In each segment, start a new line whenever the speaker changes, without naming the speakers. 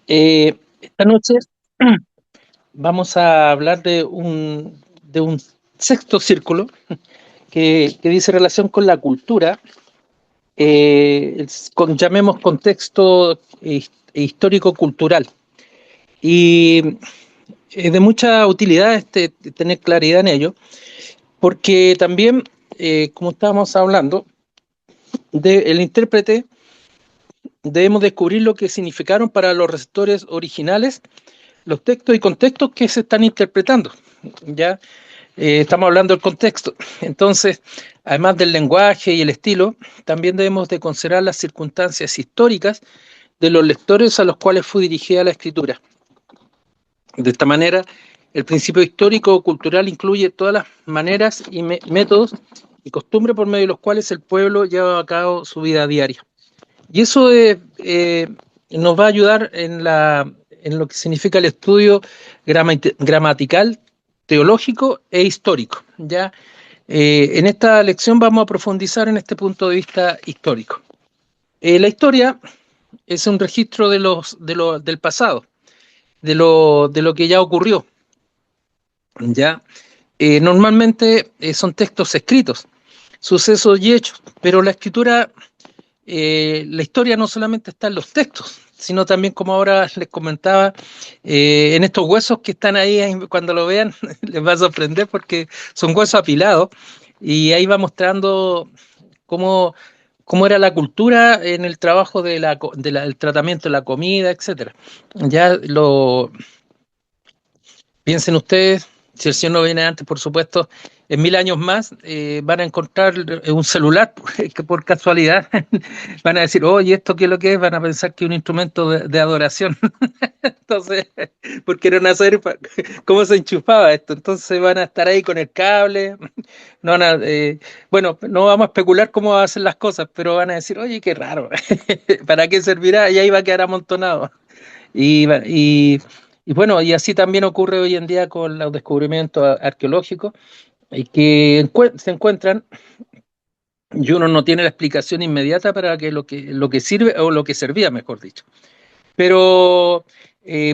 Esta noche vamos a hablar de un sexto círculo que dice relación con la cultura, llamemos contexto histórico-cultural. Y es de mucha utilidad tener claridad en ello, porque también, como estábamos hablando, el intérprete debemos descubrir lo que significaron para los receptores originales los textos y contextos que se están interpretando. ¿Ya? Estamos hablando del contexto. Entonces, además del lenguaje y el estilo, también debemos de considerar las circunstancias históricas de los lectores a los cuales fue dirigida la escritura. De esta manera, el principio histórico o cultural incluye todas las maneras y métodos y costumbres por medio de los cuales el pueblo lleva a cabo su vida diaria. Y eso nos va a ayudar en lo que significa el estudio gramatical, teológico e histórico. ¿Ya? En esta lección vamos a profundizar en este punto de vista histórico. La historia es un registro del pasado, de lo que ya ocurrió. ¿Ya? Normalmente son textos escritos, sucesos y hechos, pero la historia no solamente está en los textos, sino también, como ahora les comentaba, en estos huesos que están ahí, cuando lo vean, les va a sorprender porque son huesos apilados y ahí va mostrando cómo, cómo era la cultura en el trabajo el tratamiento de la comida, etcétera. Ya piensen ustedes, si el Señor no viene antes, por supuesto, en 1000 años más van a encontrar un celular que por casualidad van a decir, oye, ¿esto qué es lo que es? Van a pensar que es un instrumento de adoración. Entonces, porque no saber cómo se enchufaba esto. Entonces van a estar ahí con el cable. No van bueno, no vamos a especular cómo van a hacer las cosas, pero van a decir, oye, qué raro. ¿Para qué servirá? Y ahí va a quedar amontonado. Y bueno, y así también ocurre hoy en día con los descubrimientos arqueológicos y que se encuentran y uno no tiene la explicación inmediata para que lo que sirve o lo que servía, mejor dicho. Pero,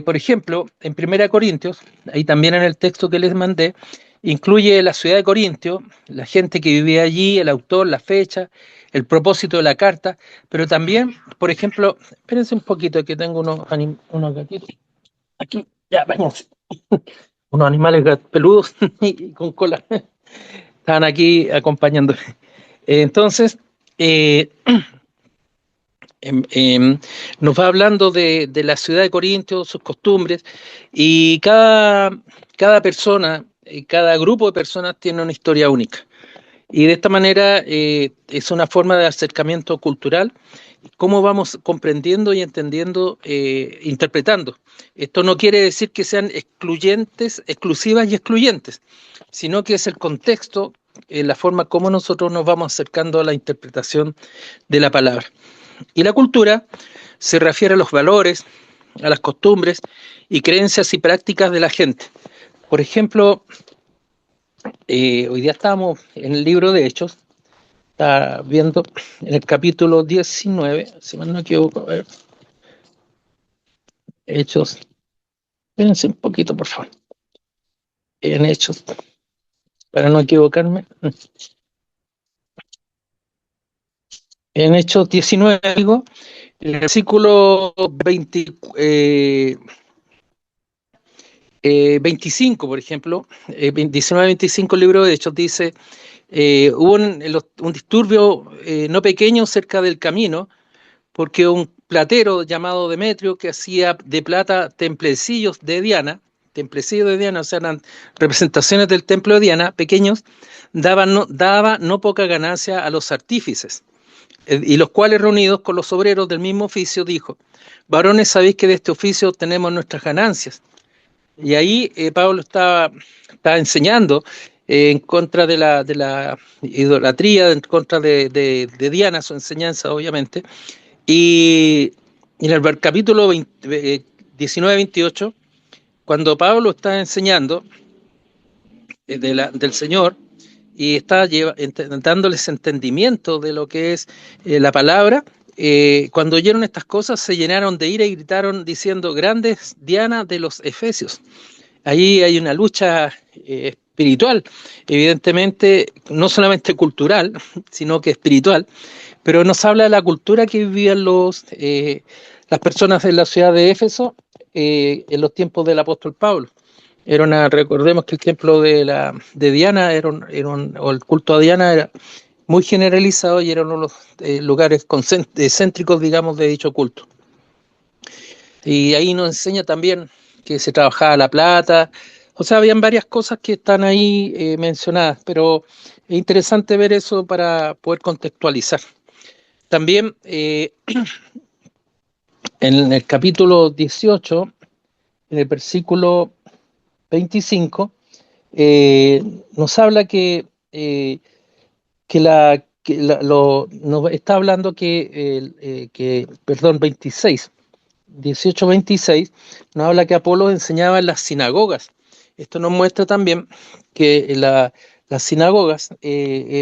por ejemplo, en Primera Corintios, ahí también en el texto que les mandé, incluye la ciudad de Corintio, la gente que vivía allí, el autor, la fecha, el propósito de la carta, pero también, por ejemplo, espérense un poquito que tengo unos gatitos. Aquí, ya, vamos. Unos animales peludos y con cola. Estaban aquí acompañando. Entonces, eh, nos va hablando de la ciudad de Corinto, sus costumbres, y cada persona, cada grupo de personas tiene una historia única. Y de esta manera es una forma de acercamiento cultural, cómo vamos comprendiendo y entendiendo, interpretando. Esto no quiere decir que sean excluyentes, exclusivas y excluyentes, sino que es el contexto, la forma como nosotros nos vamos acercando a la interpretación de la palabra. Y la cultura se refiere a los valores, a las costumbres y creencias y prácticas de la gente. Por ejemplo, hoy día estamos en el libro de Hechos, está viendo en el capítulo 19, si mal no me equivoco, a ver, Hechos, espérense un poquito, por favor, en Hechos, para no equivocarme, en Hechos 19, digo, el versículo 20, 25, por ejemplo, 19-25, el libro de Hechos dice, hubo un disturbio no pequeño cerca del camino, porque un platero llamado Demetrio, que hacía de plata templecillos de Diana, o sea, eran representaciones del templo de Diana, pequeños, daba no poca ganancia a los artífices, y los cuales reunidos con los obreros del mismo oficio dijo, varones, sabéis que de este oficio tenemos nuestras ganancias. Y ahí Pablo estaba enseñando en contra de la idolatría, en contra de Diana, su enseñanza, obviamente. Y en el capítulo 19-28, cuando Pablo está enseñando del Señor y está dándoles entendimiento de lo que es la palabra, cuando oyeron estas cosas se llenaron de ira y gritaron diciendo: grande es Diana de los Efesios. Ahí hay una lucha espiritual, evidentemente, no solamente cultural, sino que espiritual, pero nos habla de la cultura que vivían las personas de la ciudad de Éfeso en los tiempos del apóstol Pablo. Recordemos que el templo de Diana o el culto a Diana era muy generalizado y era uno de los lugares céntricos, digamos, de dicho culto. Y ahí nos enseña también que se trabajaba la plata. O sea, habían varias cosas que están ahí mencionadas, pero es interesante ver eso para poder contextualizar. También en el capítulo 18, en el versículo 25, nos habla nos está hablando perdón, 26, 18-26, nos habla que Apolo enseñaba en las sinagogas. Esto nos muestra también que las sinagogas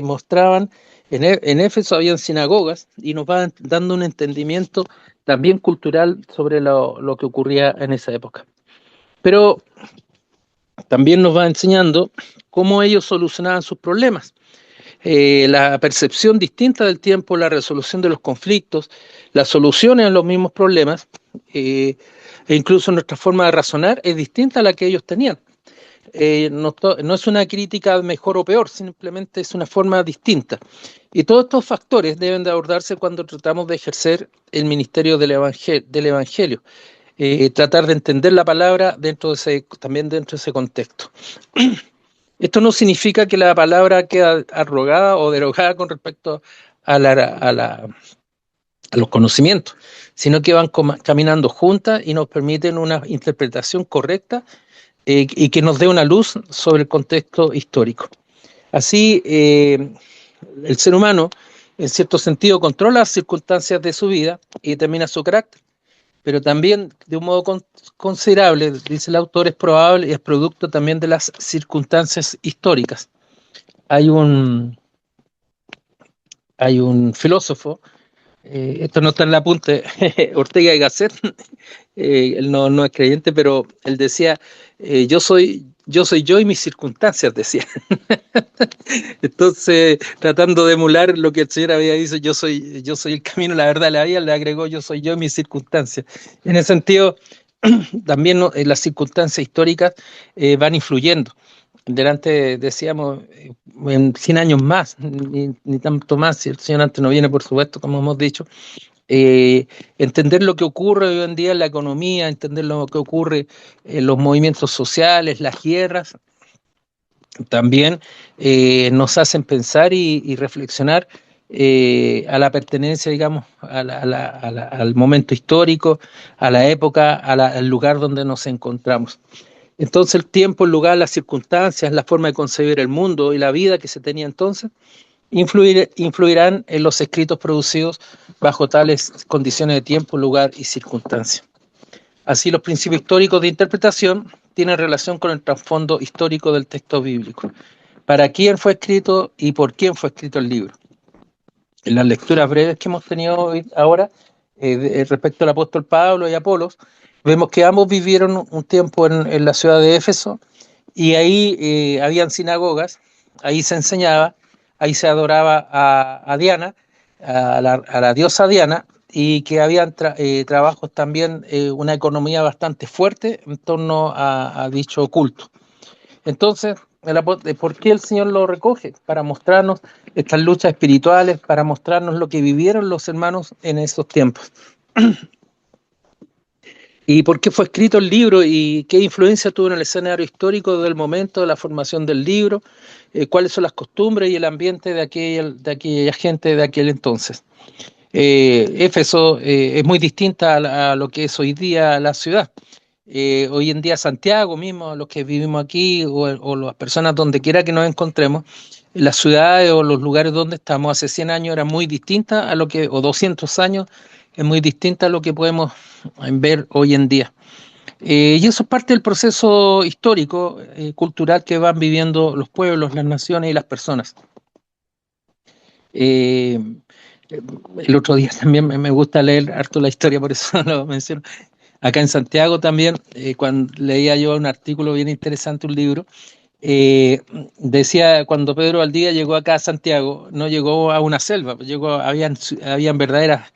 mostraban, en Éfeso habían sinagogas y nos van dando un entendimiento también cultural sobre lo que ocurría en esa época. Pero también nos va enseñando cómo ellos solucionaban sus problemas. La percepción distinta del tiempo, la resolución de los conflictos, las soluciones a los mismos problemas, e incluso nuestra forma de razonar es distinta a la que ellos tenían. No es una crítica mejor o peor, simplemente es una forma distinta. Y todos estos factores deben de abordarse cuando tratamos de ejercer el ministerio del Evangelio. Tratar de entender la palabra también dentro de ese contexto. Esto no significa que la palabra queda arrogada o derogada con respecto a los conocimientos, sino que van caminando juntas y nos permiten una interpretación correcta y que nos dé una luz sobre el contexto histórico. Así, el ser humano, en cierto sentido, controla las circunstancias de su vida y determina su carácter, pero también de un modo considerable, dice el autor, es probable y es producto también de las circunstancias históricas. Hay un filósofo, esto no está en el apunte, Ortega y Gasset, él no es creyente, pero él decía, yo soy yo y mis circunstancias, decía. Entonces, tratando de emular lo que el Señor había dicho, yo soy el camino, la verdad, la vida, le agregó yo soy yo y mis circunstancias. En ese sentido, también las circunstancias históricas van influyendo. Delante decíamos en 100 años más, ni tanto más, si el Señor antes no viene, por supuesto, como hemos dicho, entender lo que ocurre hoy en día en la economía, entender lo que ocurre en los movimientos sociales, las guerras, también nos hacen pensar y reflexionar a la pertenencia, digamos, al momento histórico, a la época, al lugar donde nos encontramos. Entonces el tiempo, el lugar, las circunstancias, la forma de concebir el mundo y la vida que se tenía entonces, influirán en los escritos producidos bajo tales condiciones de tiempo, lugar y circunstancias. Así, los principios históricos de interpretación tienen relación con el trasfondo histórico del texto bíblico. ¿Para quién fue escrito y por quién fue escrito el libro? En las lecturas breves que hemos tenido ahora, respecto al apóstol Pablo y Apolos, vemos que ambos vivieron un tiempo en la ciudad de Éfeso y ahí habían sinagogas, ahí se enseñaba, ahí se adoraba a Diana, a la diosa Diana, y que habían trabajos también, una economía bastante fuerte en torno a dicho culto. Entonces, ¿por qué el Señor lo recoge? Para mostrarnos estas luchas espirituales, para mostrarnos lo que vivieron los hermanos en esos tiempos. ¿Y por qué fue escrito el libro y qué influencia tuvo en el escenario histórico del momento de la formación del libro? ¿Cuáles son las costumbres y el ambiente de aquella gente de aquel entonces? Éfeso es muy distinta a lo que es hoy día la ciudad. Hoy en día Santiago mismo, los que vivimos aquí o las personas donde quiera que nos encontremos, las ciudades o los lugares donde estamos hace 100 años eran muy distintas o 200 años, es muy distinta a lo que podemos ver hoy en día. Y eso es parte del proceso histórico, cultural que van viviendo los pueblos, las naciones y las personas. el otro día también me gusta leer harto la historia, por eso lo menciono. Acá en Santiago también, cuando leía yo un artículo bien interesante, un libro, eh, decía cuando Pedro Valdivia llegó acá a Santiago, no llegó a una selva, habían verdaderas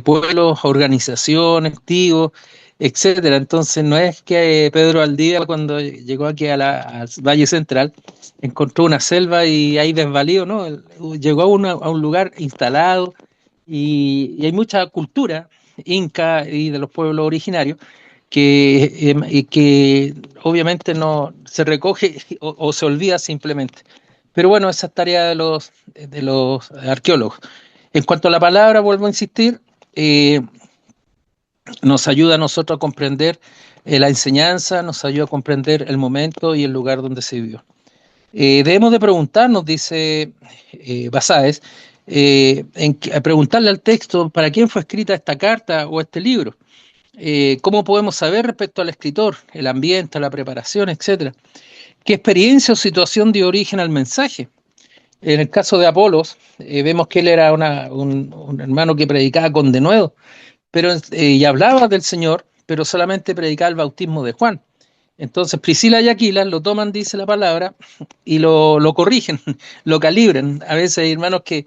pueblos, organizaciones, activos, etcétera. Entonces no es que Pedro Valdivia cuando llegó aquí al Valle Central encontró una selva y ahí desvalió, ¿no? Llegó a un lugar instalado y hay mucha cultura inca y de los pueblos originarios que obviamente no se recoge o se olvida simplemente. Pero bueno, esa es tarea de los arqueólogos. En cuanto a la palabra, vuelvo a insistir, nos ayuda a nosotros a comprender la enseñanza, nos ayuda a comprender el momento y el lugar donde se vivió. Debemos de preguntarnos, dice Basáez, preguntarle al texto para quién fue escrita esta carta o este libro. ¿Cómo podemos saber respecto al escritor, el ambiente, la preparación, etcétera? ¿Qué experiencia o situación dio origen al mensaje? En el caso de Apolos, vemos que él era un hermano que predicaba con denuedo, pero y hablaba del Señor, pero solamente predicaba el bautismo de Juan. Entonces Priscila y Aquila lo toman, dice la palabra, y lo corrigen, lo calibran. A veces hay hermanos que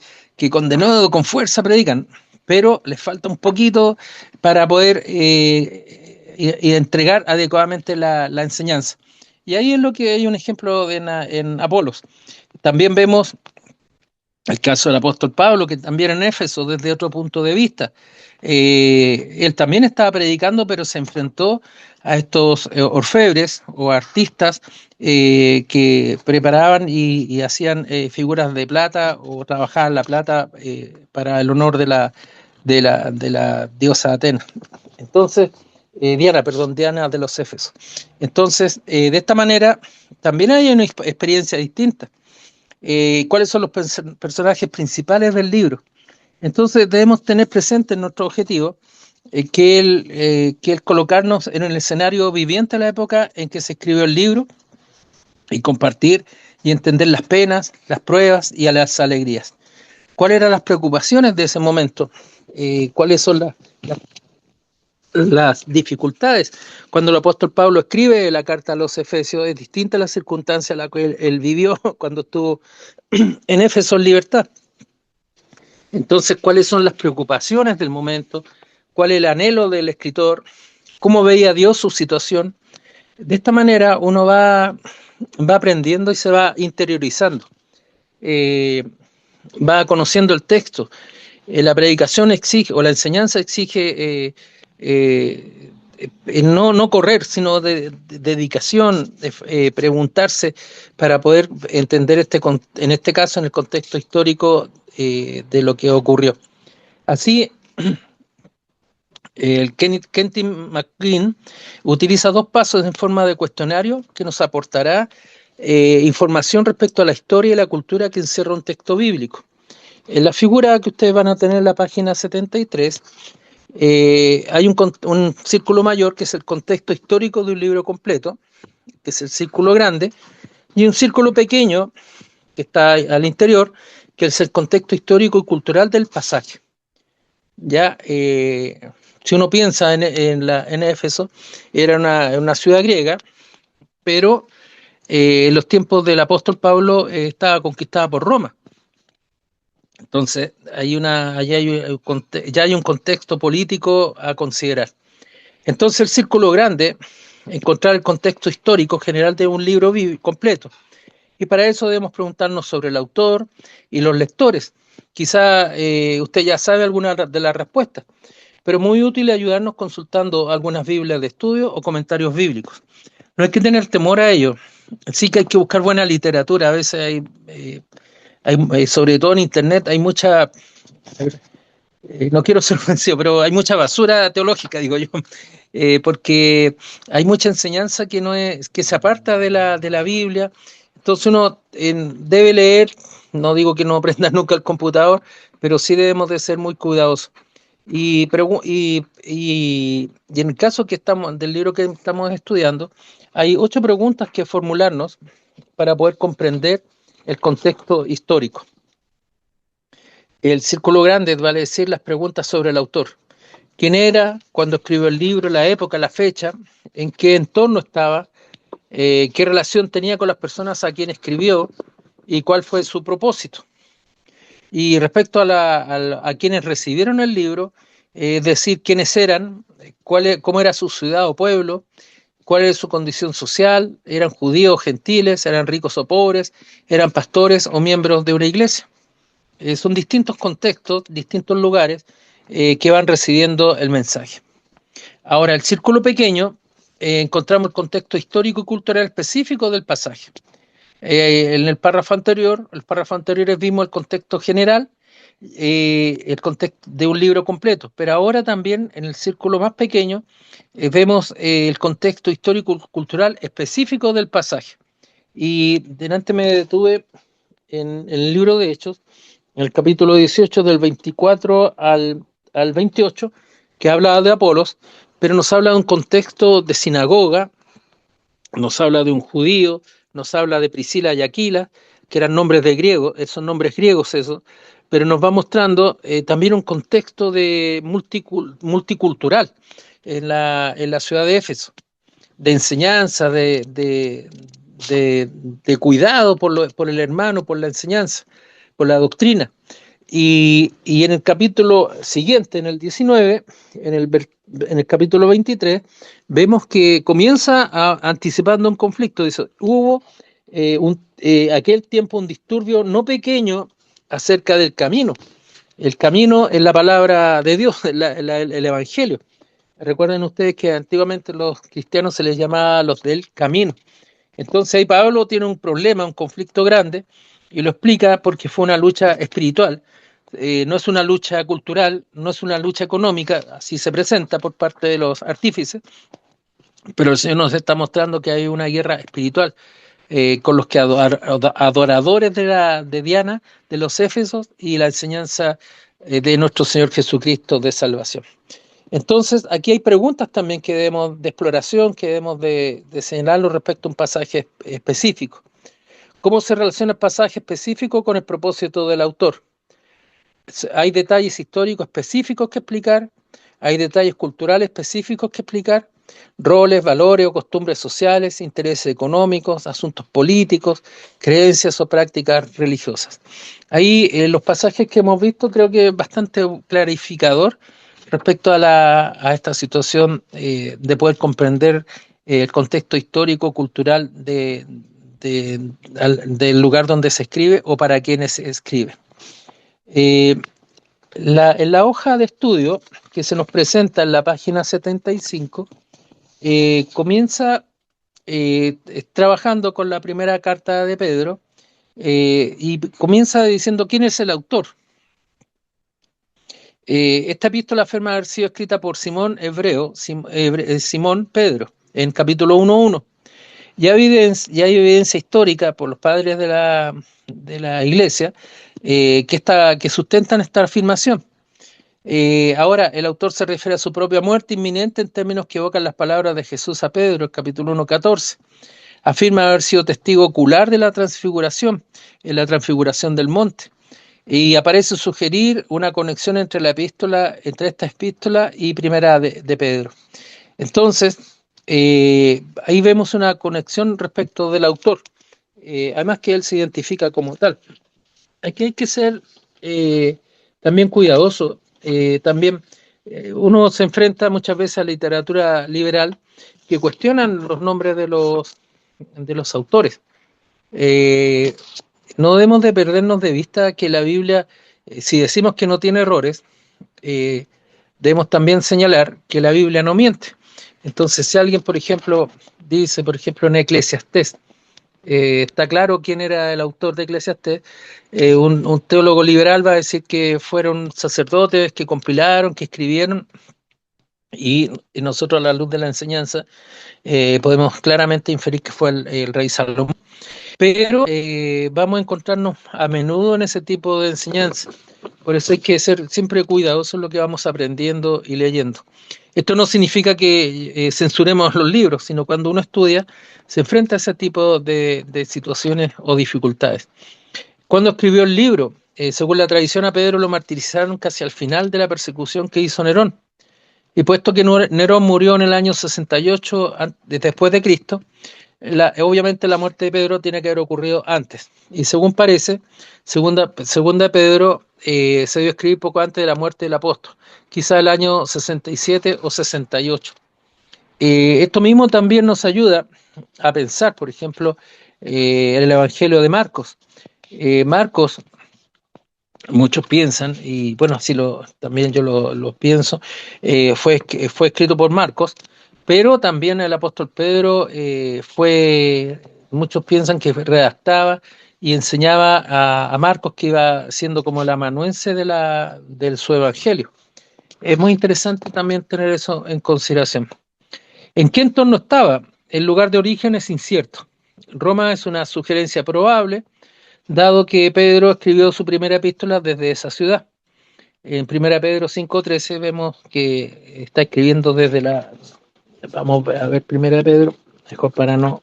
con denuedo, con fuerza predican, pero les falta un poquito para poder y entregar adecuadamente la enseñanza. Y ahí es lo que hay un ejemplo en Apolos. También vemos el caso del apóstol Pablo, que también en Éfeso, desde otro punto de vista. Él también estaba predicando, pero se enfrentó a estos orfebres o artistas que preparaban y hacían figuras de plata o trabajaban la plata para el honor de la diosa Atena. Entonces, Diana de los Éfesos. Entonces, de esta manera, también hay una experiencia distinta. ¿Cuáles son los personajes principales del libro? Entonces debemos tener presente en nuestro objetivo que el colocarnos en el escenario viviente de la época en que se escribió el libro y compartir y entender las penas, las pruebas y las alegrías. ¿Cuáles eran las preocupaciones de ese momento? ¿Cuáles son las dificultades? Cuando el apóstol Pablo escribe la carta a los Efesios, es distinta la circunstancia a la que él vivió cuando estuvo en Éfeso en libertad. Entonces, ¿cuáles son las preocupaciones del momento? ¿Cuál es el anhelo del escritor? ¿Cómo veía Dios su situación? De esta manera uno va aprendiendo y se va interiorizando, eh, va conociendo el texto. La predicación exige, o la enseñanza exige no correr, sino de dedicación, preguntarse para poder entender en este caso, en el contexto histórico de lo que ocurrió. Así, el Kentin McGinn utiliza dos pasos en forma de cuestionario que nos aportará información respecto a la historia y la cultura que encierra un texto bíblico. En la figura que ustedes van a tener en la página 73, hay un círculo mayor que es el contexto histórico de un libro completo, que es el círculo grande, y un círculo pequeño que está al interior, que es el contexto histórico y cultural del pasaje. Ya, si uno piensa en Éfeso, era una ciudad griega, pero en los tiempos del apóstol Pablo estaba conquistada por Roma. Entonces, ya hay un contexto político a considerar. Entonces, el círculo grande, encontrar el contexto histórico general de un libro completo. Y para eso debemos preguntarnos sobre el autor y los lectores. Quizá usted ya sabe alguna de las respuestas, pero muy útil ayudarnos consultando algunas Biblias de estudio o comentarios bíblicos. No hay que tener temor a ello. Sí que hay que buscar buena literatura. A veces sobre todo en Internet, hay mucha, no quiero ser ofensivo, pero hay mucha basura teológica, digo yo, porque hay mucha enseñanza que se aparta de la Biblia. Entonces uno debe leer, no digo que no aprenda nunca el computador, pero sí debemos de ser muy cuidadosos. Y en el caso del libro que estamos estudiando, hay 8 preguntas que formularnos para poder comprender el contexto histórico. El círculo grande, vale decir, las preguntas sobre el autor. ¿Quién era? ¿Cuándo escribió el libro? ¿La época? ¿La fecha? ¿En qué entorno estaba? ¿Qué relación tenía con las personas a quien escribió? ¿Y cuál fue su propósito? Y respecto a quienes recibieron el libro, es decir, quiénes eran, cómo era su ciudad o pueblo, cuál era su condición social, eran judíos o gentiles, eran ricos o pobres, eran pastores o miembros de una iglesia. Son distintos contextos, distintos lugares que van recibiendo el mensaje. Ahora, el círculo pequeño, encontramos el contexto histórico y cultural específico del pasaje. En el párrafo anterior, vimos el contexto general, el contexto de un libro completo, pero ahora también en el círculo más pequeño vemos el contexto histórico-cultural específico del pasaje. Y delante me detuve en el libro de Hechos, en el capítulo 18, del 24 al 28, que habla de Apolos, pero nos habla de un contexto de sinagoga, nos habla de un judío, nos habla de Priscila y Aquila, que eran nombres de griegos, son nombres griegos esos, pero nos va mostrando también un contexto de multicultural en la ciudad de Éfeso, de enseñanza, de cuidado por el hermano, por la enseñanza, por la doctrina. Y en el capítulo siguiente, en el 19, en el capítulo 23, vemos que comienza anticipando un conflicto. Dice, hubo aquel tiempo un disturbio no pequeño acerca del camino. El camino es la palabra de Dios, el Evangelio. Recuerden ustedes que antiguamente los cristianos se les llamaba los del camino. Entonces ahí Pablo tiene un problema, un conflicto grande, y lo explica porque fue una lucha espiritual. No es una lucha cultural, no es una lucha económica, así se presenta por parte de los artífices, pero el Señor nos está mostrando que hay una guerra espiritual con los que adoradores de Diana, de los Éfesos, y la enseñanza de nuestro Señor Jesucristo de salvación. Entonces, aquí hay preguntas también que debemos de exploración, que debemos de señalarlo respecto a un pasaje específico. ¿Cómo se relaciona el pasaje específico con el propósito del autor? Hay detalles históricos específicos que explicar, hay detalles culturales específicos que explicar, roles, valores o costumbres sociales, intereses económicos, asuntos políticos, creencias o prácticas religiosas. Ahí los pasajes que hemos visto creo que es bastante clarificador respecto a esta situación de poder comprender el contexto histórico, cultural del lugar donde se escribe o para quienes se escribe. En la hoja de estudio que se nos presenta en la página 75, comienza trabajando con la primera carta de Pedro y comienza diciendo quién es el autor. Esta epístola afirma haber sido escrita por Simón Simón Pedro, en capítulo 1.1. Ya hay evidencia histórica por los padres de la iglesia que sustentan esta afirmación. Ahora, el autor se refiere a su propia muerte inminente en términos que evocan las palabras de Jesús a Pedro, el capítulo 1.14. Afirma haber sido testigo ocular de la transfiguración, en la transfiguración del monte. Y aparece sugerir una conexión entre esta epístola y primera de Pedro. Entonces, ahí vemos una conexión respecto del autor, además que él se identifica como tal. Aquí hay que ser también cuidadoso. También uno se enfrenta muchas veces a la literatura liberal que cuestionan los nombres de los autores. No debemos de perdernos de vista que la Biblia, si decimos que no tiene errores, debemos también señalar que la Biblia no miente. Entonces, si alguien, por ejemplo, dice, en Eclesiastés, está claro quién era el autor de Eclesiastés, un teólogo liberal va a decir que fueron sacerdotes que compilaron, que escribieron, y nosotros a la luz de la enseñanza podemos claramente inferir que fue el rey Salomón. Pero vamos a encontrarnos a menudo en ese tipo de enseñanza. Por eso hay que ser siempre cuidadosos en lo que vamos aprendiendo y leyendo. Esto no significa que censuremos los libros, sino cuando uno estudia se enfrenta a ese tipo de situaciones o dificultades. ¿Cuándo escribió el libro? según la tradición, a Pedro lo martirizaron casi al final de la persecución que hizo Nerón. Y puesto que Nerón murió en el año 68 después de Cristo, obviamente la muerte de Pedro tiene que haber ocurrido antes. Y según parece, segunda Pedro se dio a escribir poco antes de la muerte del apóstol, quizá el año 67 o 68. Esto mismo también nos ayuda a pensar, por ejemplo, en el Evangelio de Marcos. Marcos, muchos piensan, y bueno, así también yo lo pienso, fue escrito por Marcos, pero también el apóstol Pedro muchos piensan que redactaba y enseñaba a Marcos, que iba siendo como el amanuense de su evangelio. Es muy interesante también tener eso en consideración. ¿En qué entorno estaba? El lugar de origen es incierto. Roma es una sugerencia probable, dado que Pedro escribió su primera epístola desde esa ciudad. En 1 Pedro 5:13 vemos que está escribiendo desde la... Vamos a ver 1 Pedro, mejor para no...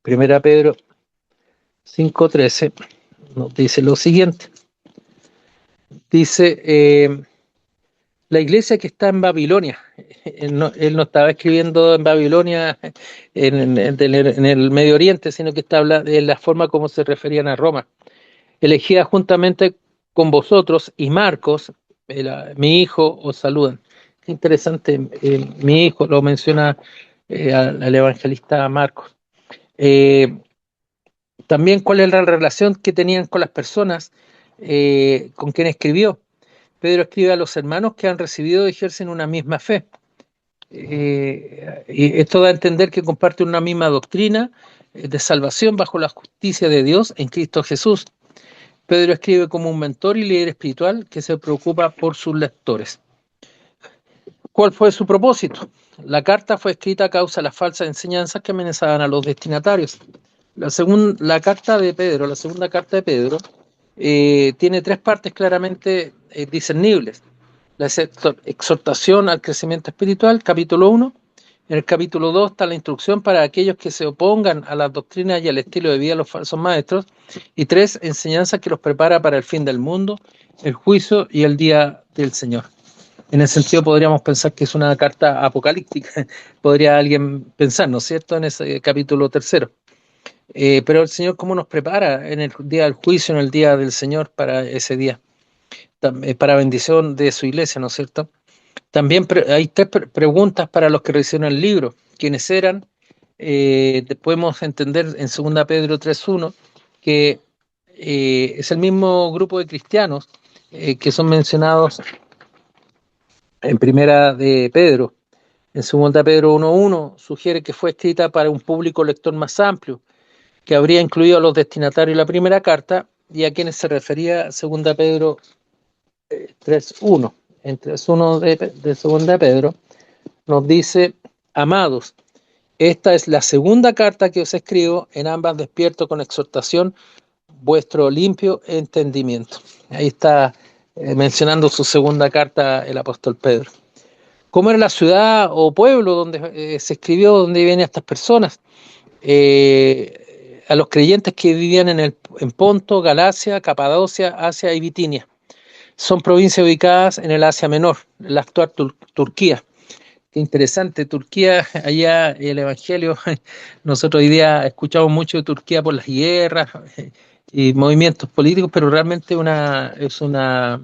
1 Pedro 5:13 nos dice lo siguiente. Dice, la iglesia que está en Babilonia, él no estaba escribiendo en Babilonia en el Medio Oriente, sino que está hablando de la forma como se referían a Roma. Elegida juntamente con vosotros y Marcos, mi hijo, os saludan. Qué interesante, mi hijo lo menciona al evangelista Marcos. También cuál es la relación que tenían con las personas con quien escribió. Pedro escribe a los hermanos que han recibido y ejercen una misma fe. Y esto da a entender que comparten una misma doctrina de salvación bajo la justicia de Dios en Cristo Jesús. Pedro escribe como un mentor y líder espiritual que se preocupa por sus lectores. ¿Cuál fue su propósito? La carta fue escrita a causa de las falsas enseñanzas que amenazaban a los destinatarios. La segunda carta de Pedro, tiene tres partes claramente discernibles. La exhortación al crecimiento espiritual, capítulo 1. En el capítulo 2 está la instrucción para aquellos que se opongan a las doctrinas y al estilo de vida de los falsos maestros. Y 3, enseñanza que los prepara para el fin del mundo, el juicio y el día del Señor. En ese sentido podríamos pensar que es una carta apocalíptica, podría alguien pensar, ¿no es cierto?, en ese capítulo 3. Pero el Señor, ¿cómo nos prepara en el día del juicio, en el día del Señor, para ese día? Para bendición de su iglesia, ¿no es cierto? También hay tres preguntas para los que recibieron el libro. ¿Quiénes eran? Podemos entender en 2 Pedro 3:1 que es el mismo grupo de cristianos que son mencionados en Primera de Pedro. En 2 Pedro 1:1 sugiere que fue escrita para un público lector más amplio, que habría incluido a los destinatarios de la primera carta y a quienes se refería 2 Pedro 3:1. En 3:1 de 2 Pedro nos dice: amados, esta es la segunda carta que os escribo, en ambas despierto con exhortación vuestro limpio entendimiento. Ahí está mencionando su segunda carta el apóstol Pedro. ¿Cómo era la ciudad o pueblo donde se escribió, donde vivían estas personas? A los creyentes que vivían en Ponto, Galacia, Capadocia, Asia y Bitinia. Son provincias ubicadas en el Asia Menor, la actual Turquía. Qué interesante, Turquía, allá el Evangelio, nosotros hoy día escuchamos mucho de Turquía por las guerras y movimientos políticos, pero realmente es una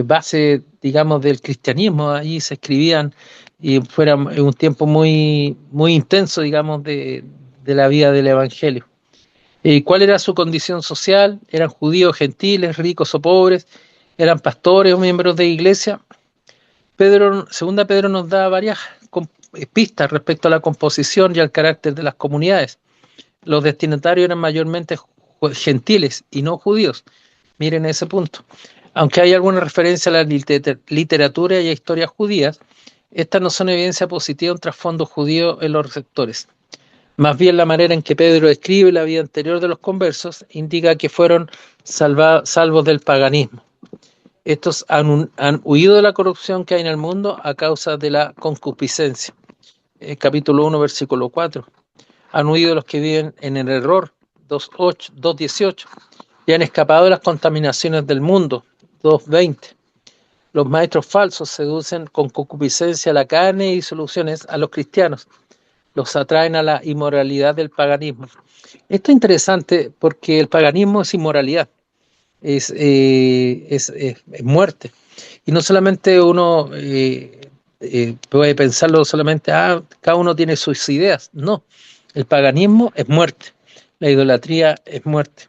base, digamos, del cristianismo. Allí se escribían y fuera un tiempo muy, muy intenso, digamos, de la vida del Evangelio. ¿Cuál era su condición social? ¿Eran judíos, gentiles, ricos o pobres? ¿Eran pastores o miembros de iglesia? Segunda Pedro nos da varias pistas respecto a la composición y al carácter de las comunidades. Los destinatarios eran mayormente gentiles y no judíos. Miren ese punto. Aunque hay alguna referencia a la literatura y a historias judías, estas no son evidencia positiva de un trasfondo judío en los receptores. Más bien la manera en que Pedro describe la vida anterior de los conversos indica que fueron salvos del paganismo. Estos han huido de la corrupción que hay en el mundo a causa de la concupiscencia. Capítulo 1, versículo 4. Han huido los que viven en el error, 2:18, y han escapado de las contaminaciones del mundo, 2:20. Los maestros falsos seducen con concupiscencia a la carne y soluciones a los cristianos. Los atraen a la inmoralidad del paganismo. Esto es interesante porque el paganismo es inmoralidad, es muerte. Y no solamente uno puede pensarlo solamente, cada uno tiene sus ideas. No, el paganismo es muerte, la idolatría es muerte,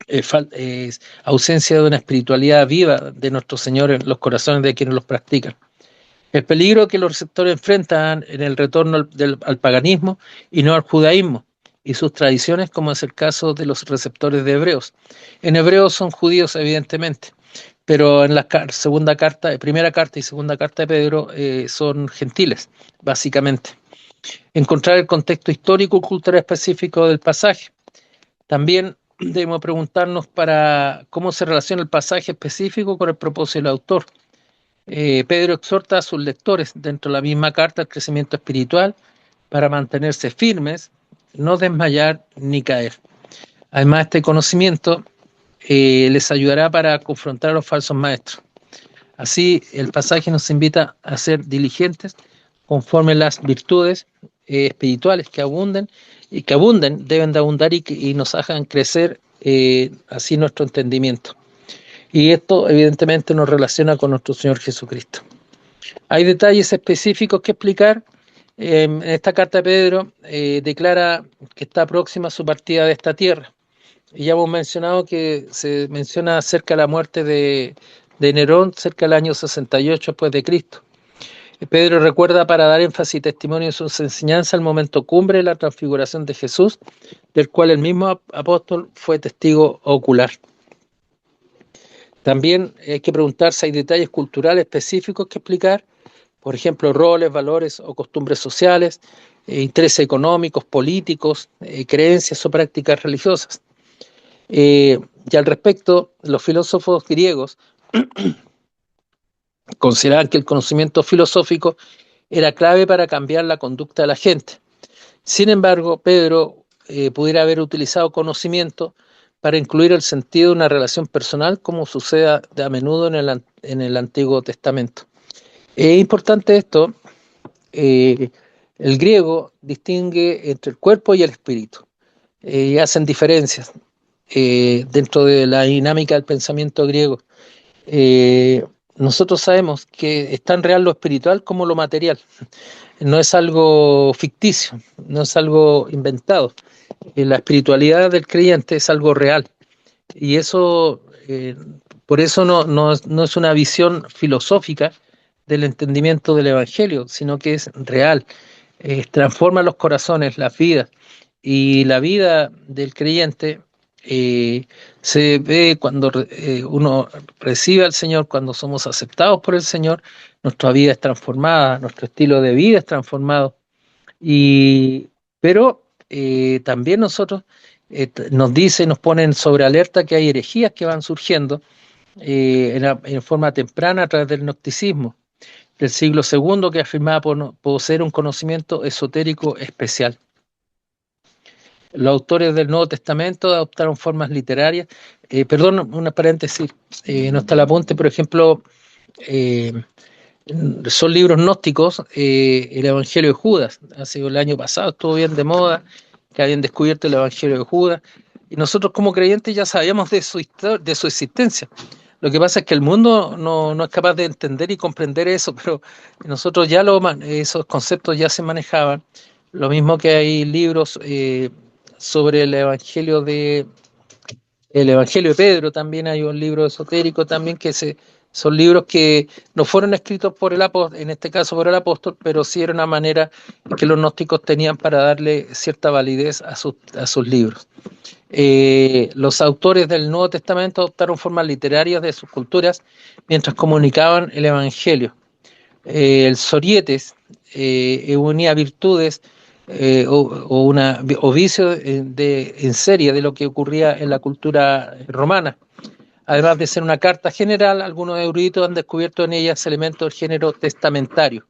es ausencia de una espiritualidad viva de nuestro Señor en los corazones de quienes los practican. El peligro que los receptores enfrentan en el retorno al paganismo y no al judaísmo y sus tradiciones, como es el caso de los receptores de Hebreos. En Hebreos son judíos, evidentemente, pero en la primera carta y segunda carta de Pedro son gentiles, básicamente. Encontrar el contexto histórico y cultural específico del pasaje. También debemos preguntarnos para cómo se relaciona el pasaje específico con el propósito del autor. Pedro exhorta a sus lectores dentro de la misma carta al crecimiento espiritual para mantenerse firmes, no desmayar ni caer. Además, este conocimiento les ayudará para confrontar a los falsos maestros. Así, el pasaje nos invita a ser diligentes conforme las virtudes espirituales que abunden deben de abundar y nos hagan crecer así nuestro entendimiento. Y esto evidentemente nos relaciona con nuestro Señor Jesucristo. Hay detalles específicos que explicar. En esta carta de Pedro declara que está próxima su partida de esta tierra. Y ya hemos mencionado que se menciona cerca de la muerte de Nerón, cerca del año 68 después de Cristo. Pedro recuerda para dar énfasis y testimonio en sus enseñanzas el momento cumbre de la transfiguración de Jesús, del cual el mismo apóstol fue testigo ocular. También hay que preguntar si hay detalles culturales específicos que explicar, por ejemplo, roles, valores o costumbres sociales, intereses económicos, políticos, creencias o prácticas religiosas. Y al respecto, los filósofos griegos consideraban que el conocimiento filosófico era clave para cambiar la conducta de la gente. Sin embargo, Pedro pudiera haber utilizado conocimiento para incluir el sentido de una relación personal, como sucede a menudo en el Antiguo Testamento. Es importante esto. El griego distingue entre el cuerpo y el espíritu y hacen diferencias dentro de la dinámica del pensamiento griego. Nosotros sabemos que es tan real lo espiritual como lo material. No es algo ficticio, no es algo inventado. La espiritualidad del creyente es algo real. Y eso, por eso no es una visión filosófica del entendimiento del Evangelio, sino que es real. Transforma los corazones, las vidas. Y la vida del creyente se ve cuando uno recibe al Señor, cuando somos aceptados por el Señor, nuestra vida es transformada, nuestro estilo de vida es transformado. Pero también nosotros nos ponen sobre alerta que hay herejías que van surgiendo en forma temprana a través del gnosticismo del siglo II, que afirmaba poseer un conocimiento esotérico especial. Los autores del Nuevo Testamento adoptaron formas literarias. Perdón, una paréntesis, no está el apunte, por ejemplo, son libros gnósticos. El Evangelio de Judas, hace el año pasado estuvo bien de moda, que habían descubierto el Evangelio de Judas, y nosotros como creyentes ya sabíamos de su existencia. Lo que pasa es que el mundo no es capaz de entender y comprender eso, pero nosotros ya esos conceptos ya se manejaban. Lo mismo que hay libros sobre el Evangelio de Pedro, también hay un libro esotérico también son libros que no fueron escritos por el apóstol, en este caso por el apóstol, pero sí era una manera que los gnósticos tenían para darle cierta validez a sus libros. Los autores del Nuevo Testamento adoptaron formas literarias de sus culturas mientras comunicaban el Evangelio. El Sorietes unía virtudes o vicios en serie de lo que ocurría en la cultura romana. Además de ser una carta general, algunos eruditos han descubierto en ellas elementos del género testamentario.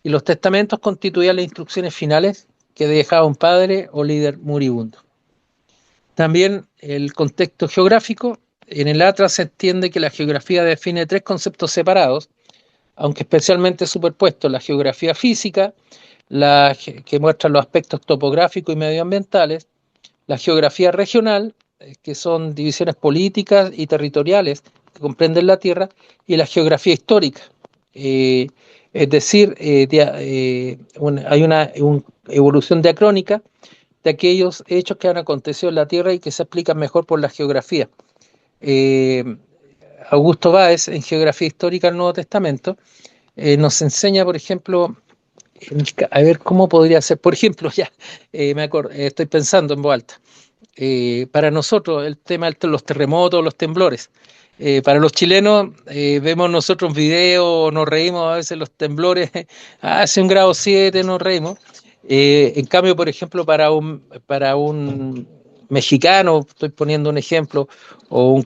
Y los testamentos constituían las instrucciones finales que dejaba un padre o líder moribundo. También el contexto geográfico. En el Atlas se entiende que la geografía define tres conceptos separados, aunque especialmente superpuestos: la geografía física, que muestra los aspectos topográficos y medioambientales; la geografía regional, que son divisiones políticas y territoriales que comprenden la Tierra; y la geografía histórica. Eh, es decir, hay una evolución diacrónica de aquellos hechos que han acontecido en la Tierra y que se explican mejor por la geografía. Eh, Augusto Báez, en Geografía Histórica del Nuevo Testamento, nos enseña, por ejemplo, a ver cómo podría ser. Por ejemplo, ya estoy pensando en voz alta. Para nosotros, el tema de los terremotos, los temblores. Para los chilenos, vemos nosotros videos, nos reímos a veces los temblores, hace 1,7 grados, nos reímos. En cambio, por ejemplo, para un mexicano, estoy poniendo un ejemplo, o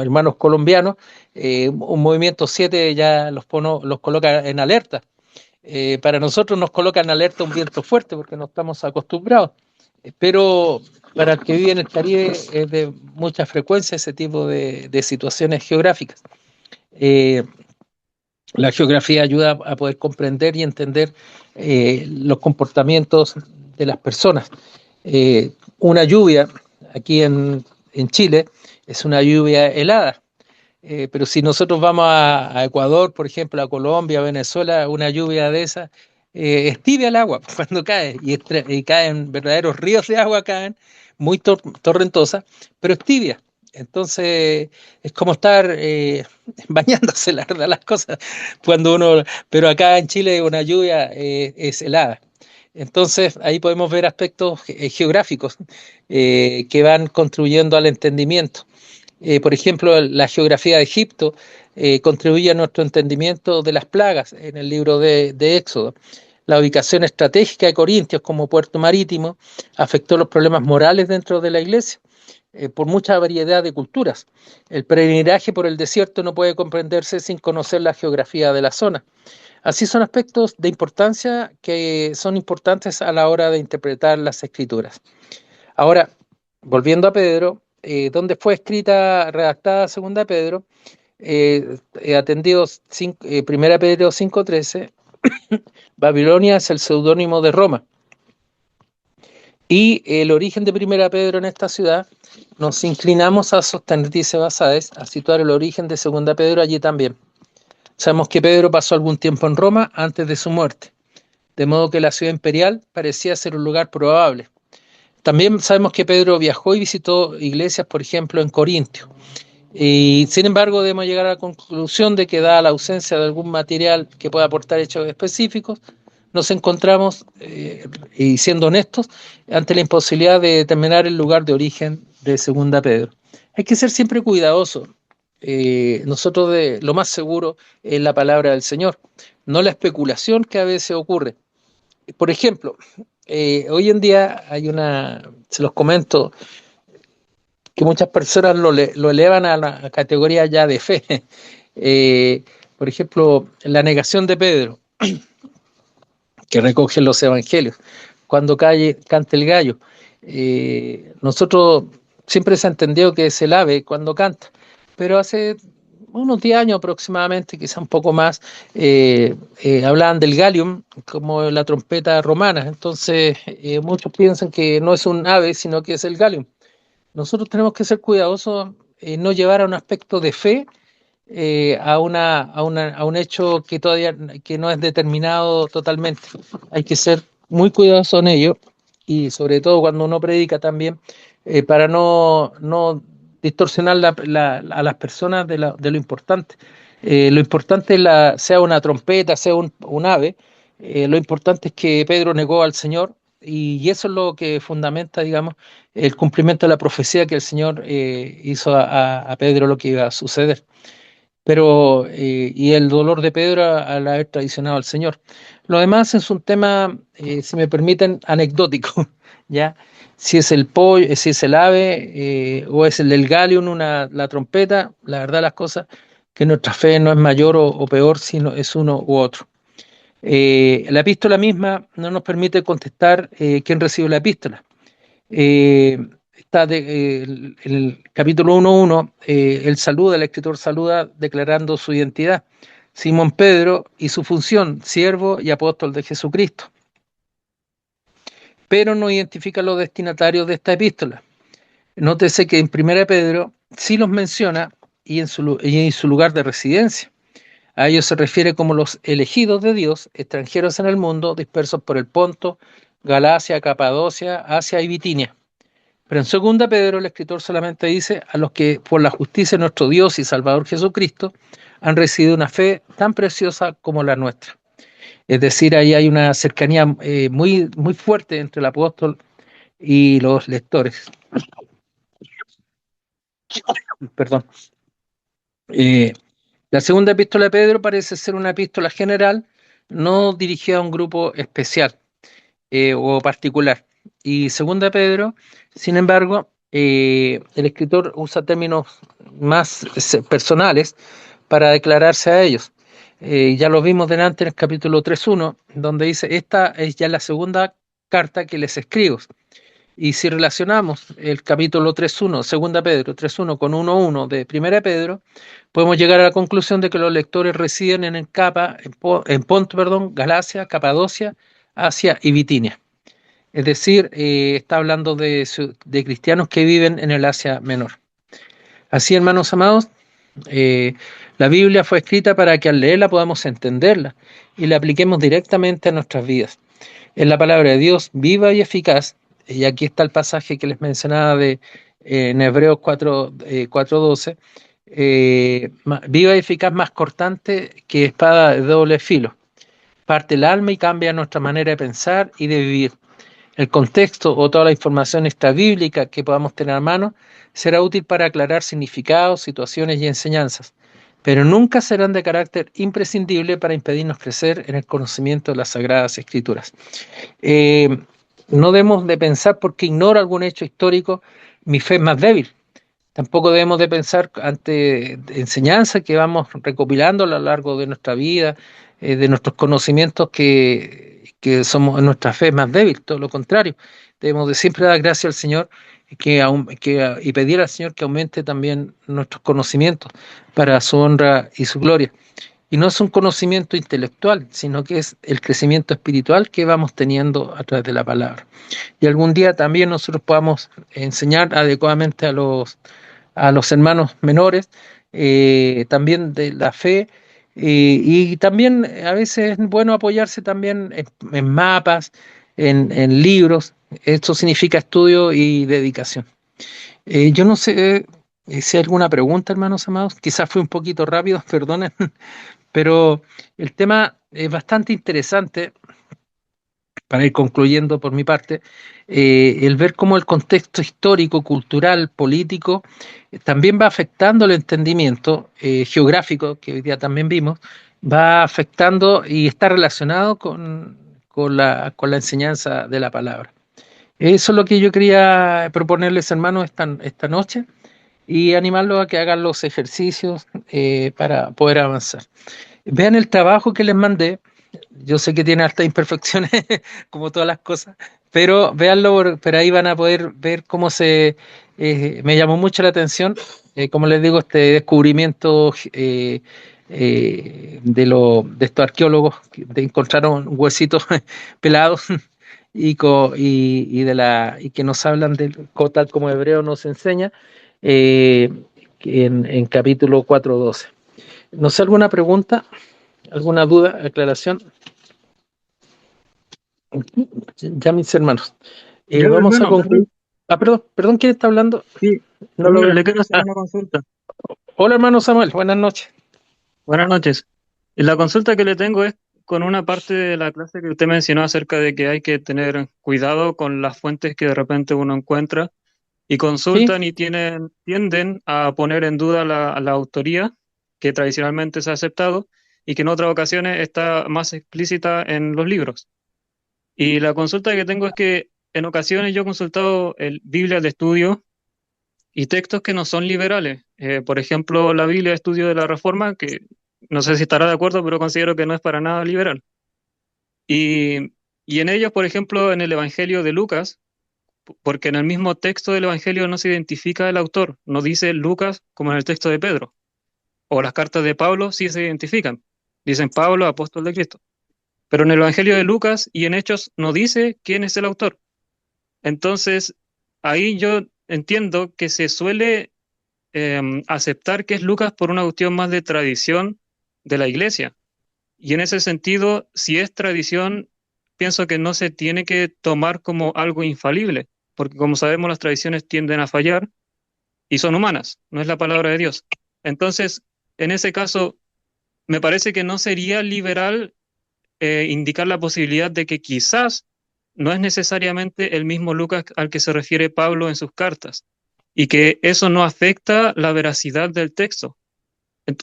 hermanos colombianos, un movimiento 7 ya los coloca en alerta. Para nosotros nos coloca en alerta un viento fuerte porque no estamos acostumbrados, pero para el que vive en el Caribe es de mucha frecuencia ese tipo de situaciones geográficas. Eh, la geografía ayuda a poder comprender y entender los comportamientos de las personas. Una lluvia aquí en Chile es una lluvia helada. Pero si nosotros vamos a Ecuador, por ejemplo, a Colombia, a Venezuela, una lluvia de esa, es tibia el agua cuando cae, y caen verdaderos ríos de agua, caen muy torrentosas, pero es tibia. Entonces es como estar bañándose, la verdad, las cosas, pero acá en Chile una lluvia es helada. Entonces ahí podemos ver aspectos geográficos que van contribuyendo al entendimiento. Por ejemplo, la geografía de Egipto contribuye a nuestro entendimiento de las plagas en el libro de Éxodo. La ubicación estratégica de Corintios como puerto marítimo afectó los problemas morales dentro de la iglesia por mucha variedad de culturas. El peregrinaje por el desierto no puede comprenderse sin conocer la geografía de la zona. Así son aspectos de importancia que son importantes a la hora de interpretar las escrituras. Ahora, volviendo a Pedro, ¿dónde fue escrita, redactada segunda Pedro? Atendidos primera Pedro 5:13, Babilonia es el seudónimo de Roma. Y el origen de primera Pedro en esta ciudad, nos inclinamos a sostener, dice Basades, a situar el origen de segunda Pedro allí también. Sabemos que Pedro pasó algún tiempo en Roma antes de su muerte, de modo que la ciudad imperial parecía ser un lugar probable. También sabemos que Pedro viajó y visitó iglesias, por ejemplo, en Corintio. Y sin embargo, debemos llegar a la conclusión de que, dada la ausencia de algún material que pueda aportar hechos específicos, nos encontramos, y siendo honestos, ante la imposibilidad de determinar el lugar de origen de segunda Pedro. Hay que ser siempre cuidadosos. Nosotros lo más seguro es la palabra del Señor, no la especulación que a veces ocurre. Por ejemplo, hoy en día se los comento, que muchas personas lo elevan a la categoría ya de fe. Por ejemplo, la negación de Pedro, que recogen los evangelios, cuando canta el gallo. Nosotros siempre se ha entendido que es el ave cuando canta, pero hace unos 10 años aproximadamente, quizá un poco más, hablaban del Gallium como la trompeta romana. Entonces muchos piensan que no es un ave, sino que es el Gallium. Nosotros tenemos que ser cuidadosos, no llevar a un aspecto de fe a un hecho que todavía que no es determinado totalmente. Hay que ser muy cuidadosos en ello, y sobre todo cuando uno predica también, para no distorsionar a las personas de lo importante. Lo importante sea una trompeta, sea un ave, lo importante es que Pedro negó al Señor, y eso es lo que fundamenta, digamos, el cumplimiento de la profecía que el Señor hizo a Pedro, lo que iba a suceder. Pero, y el dolor de Pedro al haber traicionado al Señor. Lo demás es un tema, si me permiten, anecdótico, ¿ya? Si es el pollo, si es el ave, o es el del Galium, la trompeta, la verdad las cosas, que nuestra fe no es mayor o peor, sino es uno u otro. La epístola misma no nos permite contestar quién recibe la epístola. Está el capítulo 1.1, él saluda, el escritor saluda declarando su identidad. Simón Pedro y su función, siervo y apóstol de Jesucristo. Pero no identifica los destinatarios de esta epístola. Nótese que en 1 Pedro sí los menciona y en su lugar de residencia. A ellos se refiere como los elegidos de Dios, extranjeros en el mundo, dispersos por el Ponto, Galacia, Capadocia, Asia y Bitinia. Pero en 2 Pedro el escritor solamente dice a los que por la justicia de nuestro Dios y Salvador Jesucristo han recibido una fe tan preciosa como la nuestra. Es decir, ahí hay una cercanía muy, muy fuerte entre el apóstol y los lectores. Perdón. Eh, la segunda epístola de Pedro parece ser una epístola general, no dirigida a un grupo especial o particular. Y segunda Pedro, sin embargo, el escritor usa términos más personales para declararse a ellos. Ya lo vimos delante en el capítulo 3.1, donde dice, esta es ya la segunda carta que les escribo. Y si relacionamos el capítulo 3.1, segunda Pedro 3.1 con 1.1 de primera Pedro, podemos llegar a la conclusión de que los lectores residen en Ponto, Galacia, Capadocia, Asia y Bitinia. Es decir, está hablando de cristianos que viven en el Asia Menor. Así, hermanos amados, eh, la Biblia fue escrita para que al leerla podamos entenderla y la apliquemos directamente a nuestras vidas. Es la palabra de Dios viva y eficaz, y aquí está el pasaje que les mencionaba en Hebreos 4:12, viva y eficaz, más cortante que espada de doble filo. Parte el alma y cambia nuestra manera de pensar y de vivir. El contexto o toda la información extrabíblica que podamos tener a mano será útil para aclarar significados, situaciones y enseñanzas, pero nunca serán de carácter imprescindible para impedirnos crecer en el conocimiento de las Sagradas Escrituras. Eh, no debemos de pensar porque ignoro algún hecho histórico, mi fe es más débil. Tampoco debemos de pensar ante enseñanzas que vamos recopilando a lo largo de nuestra vida, de nuestros conocimientos que somos nuestra fe es más débil, todo lo contrario. Debemos de siempre dar gracias al Señor y pedir al Señor que aumente también nuestros conocimientos para su honra y su gloria. Y no es un conocimiento intelectual, sino que es el crecimiento espiritual que vamos teniendo a través de la palabra. Y algún día también nosotros podamos enseñar adecuadamente a los hermanos menores, también de la fe, y también a veces es bueno apoyarse también en mapas, en libros. Esto significa estudio y dedicación. Yo no sé si hay alguna pregunta, hermanos amados. Quizás fue un poquito rápido, perdonen, pero el tema es bastante interesante para ir concluyendo por mi parte, el ver cómo el contexto histórico, cultural, político, también va afectando el entendimiento geográfico, que hoy día también vimos, va afectando y está relacionado con la enseñanza de la palabra. Eso es lo que yo quería proponerles, hermanos, esta noche y animarlos a que hagan los ejercicios para poder avanzar. Vean el trabajo que les mandé. Yo sé que tiene hartas imperfecciones, como todas las cosas, pero véanlo, pero ahí van a poder ver cómo me llamó mucho la atención, como les digo, este descubrimiento de estos arqueólogos que encontraron huesitos pelados y que nos hablan tal como Hebreo nos enseña, eh, en capítulo 4:12. No sé, ¿alguna pregunta? ¿Alguna duda, aclaración? Ya, mis hermanos.
Yo,
Vamos a
hermano,
concluir. Ah, perdón, ¿quién está hablando?
sí,
No lo
hermano,
veo.
le quiero hacer
Ah,
una consulta.
hola, hermano Samuel, buenas noches.
Buenas noches. Y la consulta que le tengo es con una parte de la clase que usted mencionó acerca de que hay que tener cuidado con las fuentes que de repente uno encuentra y
Sí,
consultan y tienden a poner en duda la autoría que tradicionalmente se ha aceptado y que en otras ocasiones está más explícita en los libros. Y la consulta que tengo es que en ocasiones yo he consultado Biblias de estudio y textos que no son liberales. Por ejemplo, la Biblia de Estudio de la Reforma, que no sé si estará de acuerdo, pero considero que no es para nada liberal. Y, y en ellos, por ejemplo, en el Evangelio de Lucas, porque en el mismo texto del Evangelio no se identifica el autor, no dice Lucas como en el texto de Pedro, o las cartas de Pablo sí se identifican, dicen Pablo, apóstol de Cristo, pero en el Evangelio de Lucas y en Hechos no dice quién es el autor. Entonces, ahí yo entiendo que se suele aceptar que es Lucas por una cuestión más de tradición de la iglesia. Y en ese sentido, si es tradición, pienso que no se tiene que tomar como algo infalible, porque como sabemos, las tradiciones tienden a fallar y son humanas, no es la palabra de Dios. Entonces, en ese caso, me parece que no sería liberal indicar la posibilidad de que quizás no es necesariamente el mismo Lucas al que se refiere Pablo en sus cartas, y que eso no afecta la veracidad del texto.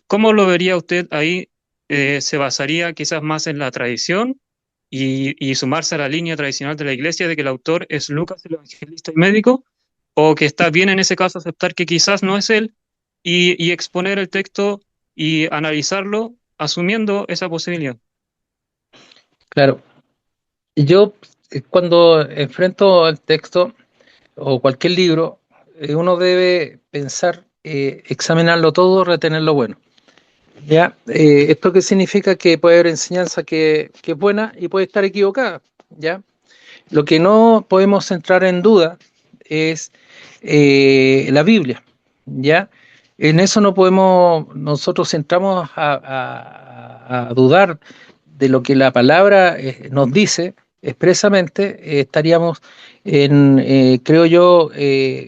¿Cómo lo vería usted ahí? ¿Se basaría quizás más en la tradición y sumarse a la línea tradicional de la iglesia de que el autor es Lucas, el evangelista y médico? ¿O que está bien en ese caso aceptar que quizás no es él y exponer el texto y analizarlo asumiendo esa posibilidad?
Claro, yo cuando enfrento el texto o cualquier libro, uno debe pensar, examinarlo todo, retener lo bueno. ¿Ya? ¿Esto qué significa? Que puede haber enseñanza que es buena y puede estar equivocada. ¿Ya? Lo que no podemos entrar en duda es la Biblia. ¿Ya? En eso no podemos, nosotros si entramos a dudar de lo que la palabra nos dice expresamente, estaríamos creo yo,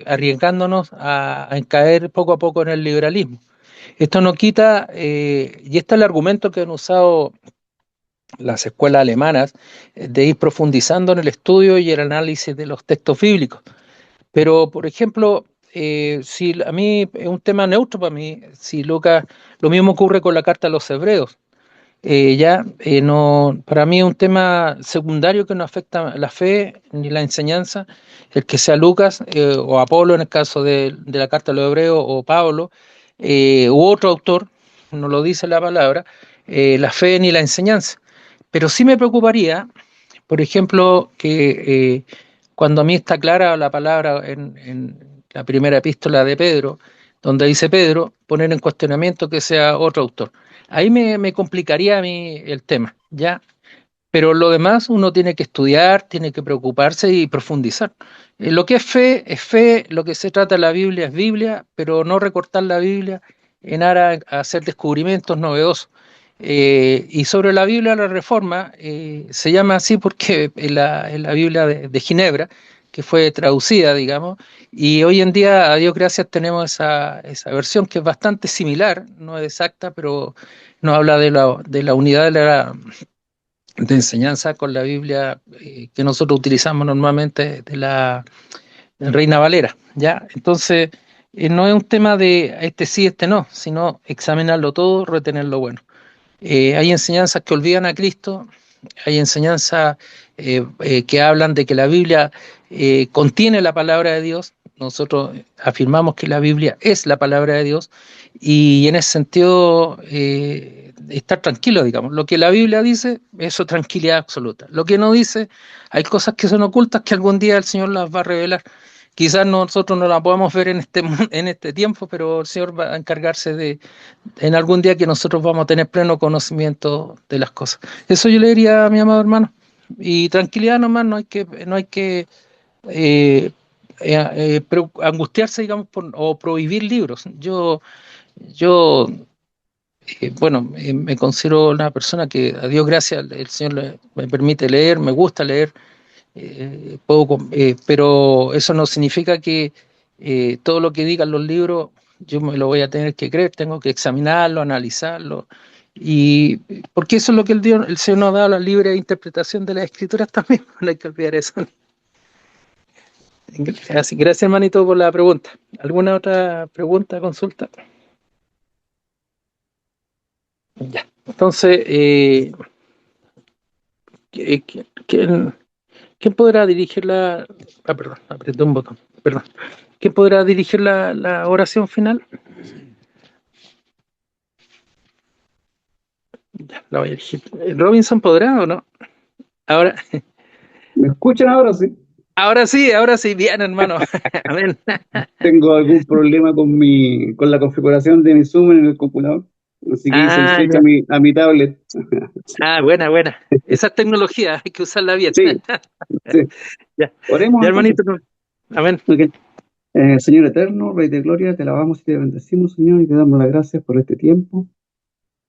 arriesgándonos a caer poco a poco en el liberalismo. Esto no quita, y este es el argumento que han usado las escuelas alemanas, de ir profundizando en el estudio y el análisis de los textos bíblicos. Pero, por ejemplo, si a mí es un tema neutro para mí, si Lucas, lo mismo ocurre con la carta a los hebreos. No, para mí es un tema secundario que no afecta la fe ni la enseñanza, el que sea Lucas o Apolo en el caso de la carta a los hebreos o Pablo u otro autor, no lo dice la palabra, la fe ni la enseñanza. Pero sí me preocuparía, por ejemplo, que cuando a mí está clara la palabra en la primera epístola de Pedro, donde dice Pedro, poner en cuestionamiento que sea otro autor. Ahí me complicaría a mí el tema, ¿ya? Pero lo demás uno tiene que estudiar, tiene que preocuparse y profundizar. Lo que es fe, lo que se trata de la Biblia es Biblia, pero no recortar la Biblia en aras a hacer descubrimientos novedosos. Y sobre la Biblia, la Reforma, se llama así porque en la Biblia de Ginebra, que fue traducida, digamos, y hoy en día, a Dios gracias, tenemos esa versión que es bastante similar, no es exacta, pero nos habla de la unidad de enseñanza con la Biblia que nosotros utilizamos normalmente de la Reina Valera, ¿ya? Entonces, no es un tema de este sí, este no, sino examinarlo todo, retener lo bueno. Hay enseñanzas que olvidan a Cristo, hay enseñanzas que hablan de que la Biblia contiene la palabra de Dios. Nosotros afirmamos que la Biblia es la palabra de Dios y en ese sentido estar tranquilo, digamos. Lo que la Biblia dice, eso es tranquilidad absoluta. Lo que no dice, hay cosas que son ocultas que algún día el Señor las va a revelar. Quizás nosotros no las podamos ver en este tiempo, pero el Señor va a encargarse de, en algún día que nosotros vamos a tener pleno conocimiento de las cosas. Eso yo le diría a mi amado hermano. Y tranquilidad nomás, no hay que angustiarse, digamos, o prohibir libros. Yo bueno, me considero una persona que, a Dios gracias, el Señor me permite leer, me gusta leer, pero eso no significa que todo lo que digan los libros yo me lo voy a tener que creer, tengo que examinarlo, analizarlo, y porque eso es lo que el Señor nos ha dado, la libre interpretación de las escrituras también, no hay que olvidar eso. Así, gracias hermanito por la pregunta. ¿Alguna otra pregunta, consulta? Ya. Entonces, ¿quién, quién podrá dirigir la... Ah, perdón, apreté un botón. Perdón. ¿Quién podrá dirigir la oración final? Ya, la voy a dirigir. ¿Robinson podrá o no? Ahora,
¿Me escuchan ahora? Sí.
ahora sí, bien, hermano. Amén.
Tengo algún problema con la configuración de mi Zoom en el computador, así que hice el
Ah,
switch
ya.
a mi tablet.
Ah, buena, buena. Esa tecnología hay que usarla bien.
Sí, sí.
Ya,
Oremos
ya,
entonces.
hermanito. Amén.
Ok. Señor eterno, Rey de Gloria, te alabamos y te bendecimos, Señor, y te damos las gracias por este tiempo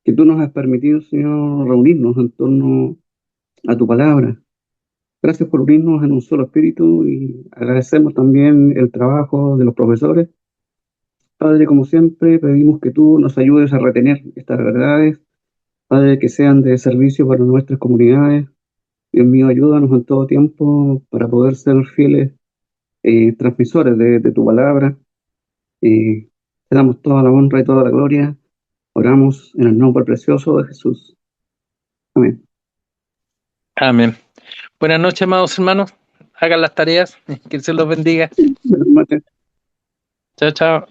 que tú nos has permitido, Señor, reunirnos en torno a tu palabra. Gracias por unirnos en un solo espíritu y agradecemos también el trabajo de los profesores. Padre, como siempre, pedimos que tú nos ayudes a retener estas verdades, Padre, que sean de servicio para nuestras comunidades. Dios mío, ayúdanos en todo tiempo para poder ser fieles transmisores de tu palabra. Te damos toda la honra y toda la gloria. Oramos en el nombre precioso de Jesús. Amén.
Amén. Buenas noches, amados hermanos. Hagan las tareas. Que se los bendiga.
Buenas noches.
Chao, chao.